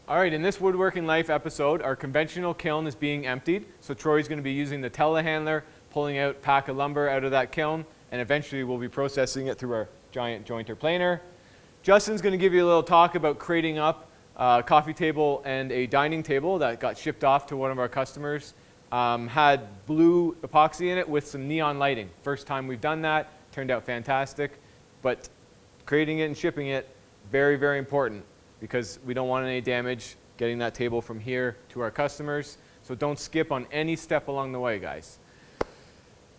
All right, in this Woodworking Life episode, our conventional kiln is being emptied. So Troy's going to be using the telehandler, pulling out a pack of lumber out of that kiln, and eventually we'll be processing it through our giant jointer planer. Justin's going to give you a little talk about crating up a coffee table and a dining table that got shipped off to one of our customers. Had blue epoxy in it with some neon lighting. First time we've done that, turned out fantastic, but crating it and shipping it, very, very important, because we don't want any damage getting that table from here to our customers. So don't skip on any step along the way, guys.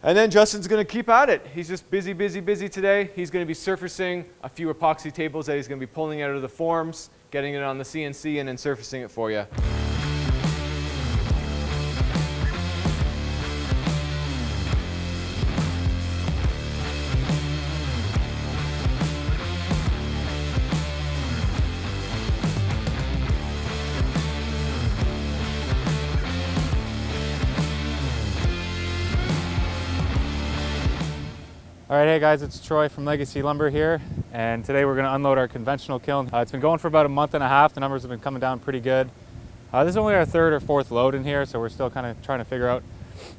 And then Justin's going to keep at it. He's just busy, busy, busy today. He's going to be surfacing a few epoxy tables that he's going to be pulling out of the forms, getting it on the CNC, and then surfacing it for you. All right, hey guys, it's Troy from Legacy Lumber here, and today we're going to unload our conventional kiln. It's been going for about a month and a half. The numbers have been coming down pretty good. This is only our third or fourth load in here, so we're still kind of trying to figure out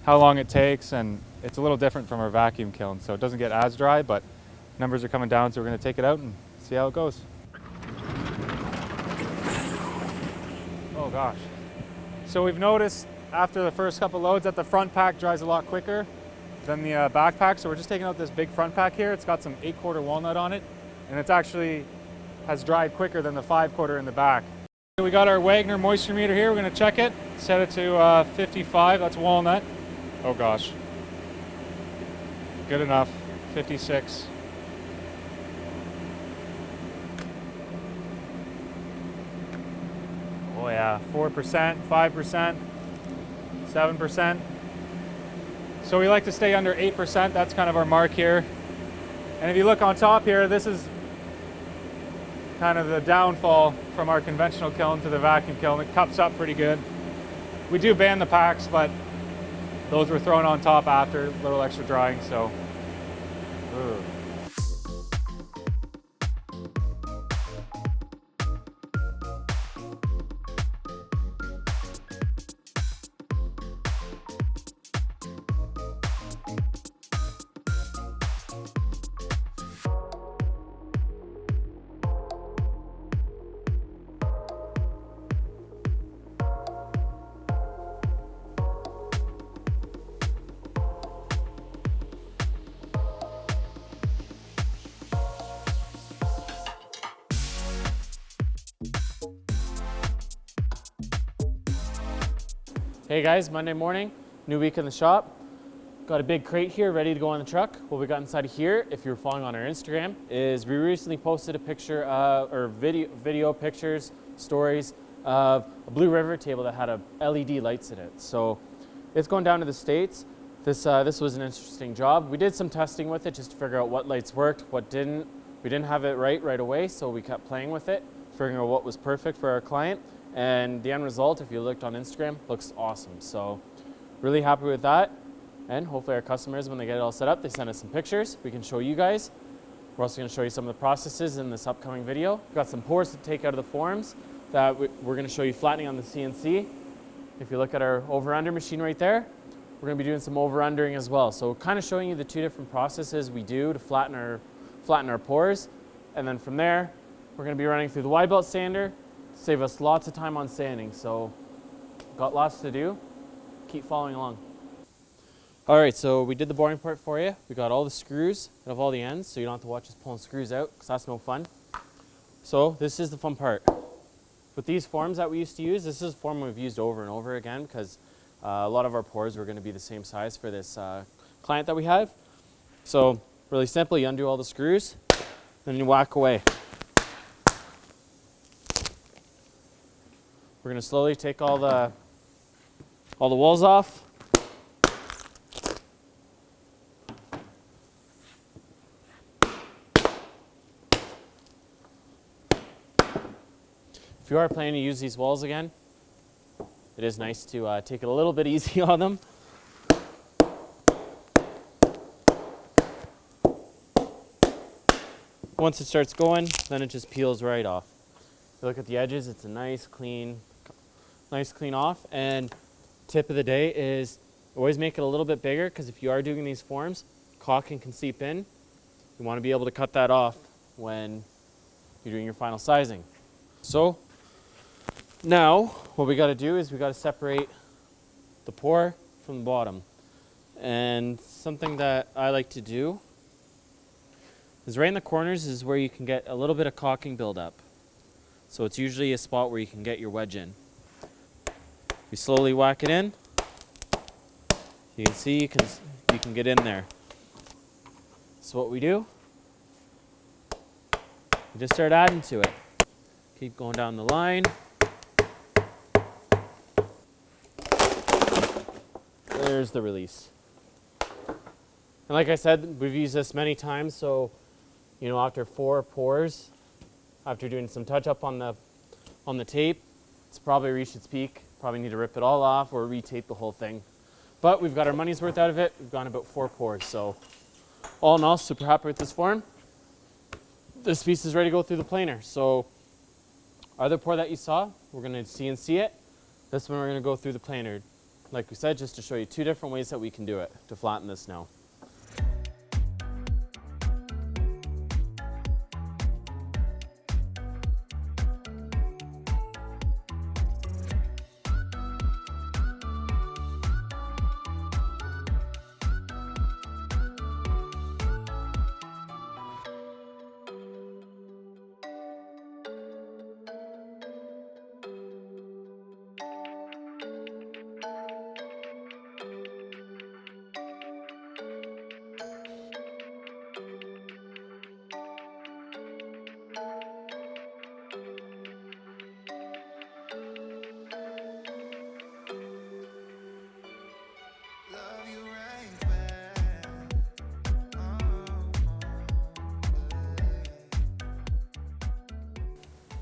how long it takes, and it's a little different from our vacuum kiln, so it doesn't get as dry, but numbers are coming down, so we're going to take it out and see how it goes. Oh gosh. So we've noticed after the first couple loads that the front pack dries a lot quicker than the back pack, so we're just taking out this big front pack here. It's got some 8/4 walnut on it, and it's actually has dried quicker than the 5/4 in the back. We got our Wagner moisture meter here. We're going to check it, set it to 55. That's walnut. Oh gosh, good enough. 56. Oh yeah, 4%, 5%, 7%. So we like to stay under 8%, that's kind of our mark here. And if you look on top here, this is kind of the downfall from our conventional kiln to the vacuum kiln. It cups up pretty good. We do ban the packs, but those were thrown on top after, a little extra drying, so. Ooh. Hey guys, Monday morning, new week in the shop. Got a big crate here ready to go on the truck. What we got inside of here, if you're following on our Instagram, is we recently posted a picture or video pictures, stories of a Blue River table that had a LED lights in it. So it's going down to the States. This was an interesting job. We did some testing with it just to figure out what lights worked, what didn't. We didn't have it right away, so we kept playing with it, figuring out what was perfect for our client. And the end result, if you looked on Instagram, looks awesome. So really happy with that. And hopefully our customers, when they get it all set up, they send us some pictures. We can show you guys. We're also going to show you some of the processes in this upcoming video. We've got some pores to take out of the forms that we're going to show you flattening on the CNC. If you look at our over-under machine right there, we're going to be doing some over-undering as well. So kind of showing you the two different processes we do to flatten our pores. And then from there, we're going to be running through the wide belt sander, save us lots of time on sanding. So got lots to do. Keep following along. All right, so we did the boring part for you. We got all the screws out of all the ends, so you don't have to watch us pulling screws out, because that's no fun. So this is the fun part. With these forms that we used to use, this is a form we've used over and over again, because a lot of our pores were going to be the same size for this client that we have. So really simple, you undo all the screws, then you whack away. We're going to slowly take all the walls off. If you are planning to use these walls again, it is nice to take it a little bit easy on them. Once it starts going, then it just peels right off. You look at the edges, it's a nice clean off. And tip of the day is always make it a little bit bigger, because if you are doing these forms, caulking can seep in. You want to be able to cut that off when you're doing your final sizing. So now what we got to do is we got to separate the pour from the bottom. And something that I like to do is right in the corners is where you can get a little bit of caulking buildup. So it's usually a spot where you can get your wedge in. We slowly whack it in. You can see you can get in there. So what we do, we just start adding to it. Keep going down the line. There's the release. And like I said, we've used this many times, so you know, after 4 pours, after doing some touch up on the tape, it's probably reached its peak. Probably need to rip it all off or retape the whole thing. But we've got our money's worth out of it. We've gone about 4 pours, so all in all, super happy with this form. This piece is ready to go through the planer. So our other pour that you saw, we're going to CNC it. This one we're going to go through the planer. Like we said, just to show you 2 different ways that we can do it to flatten this snow.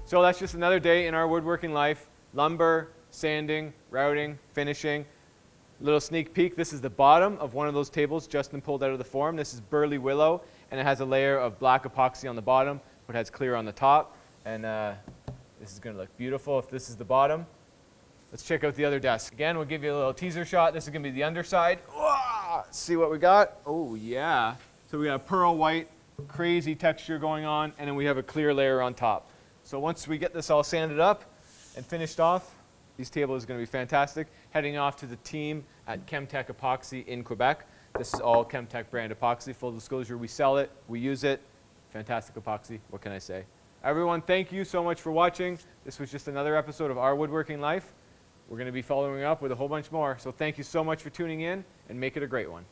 So that's just another day in our woodworking life. Lumber, sanding, routing, finishing. Little sneak peek, this is the bottom of one of those tables Justin pulled out of the form. This is burley willow, and it has a layer of black epoxy on the bottom, but it has clear on the top. And this is going to look beautiful if this is the bottom. Let's check out the other desk. Again, we'll give you a little teaser shot. This is going to be the underside. See what we got? Oh, yeah. So we have pearl white, crazy texture going on, and then we have a clear layer on top. So once we get this all sanded up and finished off, these tables are going to be fantastic. Heading off to the team at Chemtech Epoxy in Quebec. This is all Chemtech brand epoxy. Full disclosure, we sell it, we use it. Fantastic epoxy, what can I say? Everyone, thank you so much for watching. This was just another episode of Our Woodworking Life. We're going to be following up with a whole bunch more. So thank you so much for tuning in, and make it a great one.